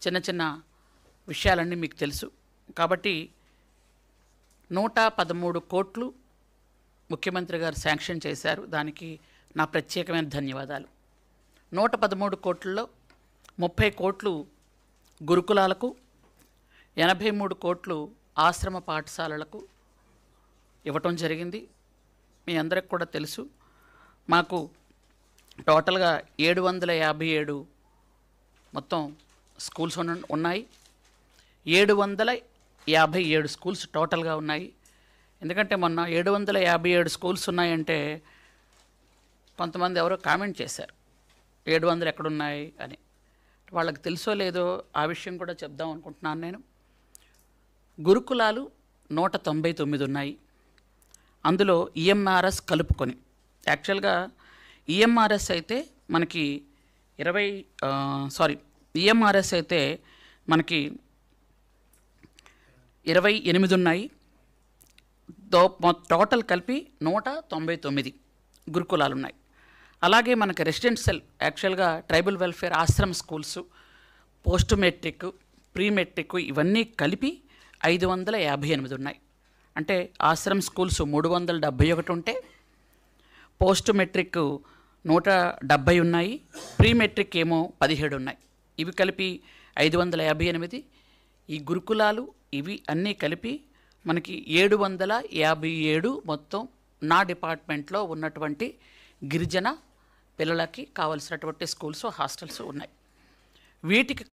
చిన్న చిన్న విషయాలన్నీ మీకు తెలుసు. కాబట్టి 113 కోట్లు ముఖ్యమంత్రి గారు శాంక్షన్ చేశారు. దానికి నా ప్రత్యేకమైన ధన్యవాదాలు. 113 కోట్లలో 30 కోట్లు గురుకులాలకు, 83 కోట్లు ఆశ్రమ పాఠశాలలకు ఇవ్వటం జరిగింది. మీ అందరికి కూడా తెలుసు, మాకు టోటల్గా 757 మొత్తం స్కూల్స్ ఉన్నాయి. 757 స్కూల్స్ టోటల్గా ఉన్నాయి. ఎందుకంటే మొన్న 757 స్కూల్స్ ఉన్నాయంటే కొంతమంది ఎవరో కామెంట్ చేశారు 700 ఎక్కడున్నాయి అని. వాళ్ళకి తెలుసో లేదో ఆ విషయం కూడా చెప్దాం అనుకుంటున్నాను నేను. గురుకులాలు 199 ఉన్నాయి. అందులో ఈఎంఆర్ఎస్ కలుపుకొని, యాక్చువల్గా ఈఎంఆర్ఎస్ అయితే మనకి ఈఎంఆర్ఎస్ అయితే మనకి 28 ఉన్నాయి. టోటల్ కలిపి 199 గురుకులాలు ఉన్నాయి. అలాగే మనకి రెసిడెన్షియల్, యాక్చువల్గా ట్రైబల్ వెల్ఫేర్ ఆశ్రమ schools, post matric, pre matric ఇవన్నీ కలిపి 558 ఉన్నాయి. అంటే ఆశ్రమ స్కూల్స్ 371 ఉంటే, పోస్ట్ మెట్రిక్ 170 ఉన్నాయి, ప్రీ మెట్రిక్ ఏమో 17 ఉన్నాయి. ఇవి కలిపి 558. ఈ గురుకులాలు ఇవి అన్నీ కలిపి మనకి 757 మొత్తం నా డిపార్ట్మెంట్లో ఉన్నటువంటి గిరిజన పిల్లలకి కావలసినటువంటి స్కూల్స్, హాస్టల్స్ ఉన్నాయి. వీటికి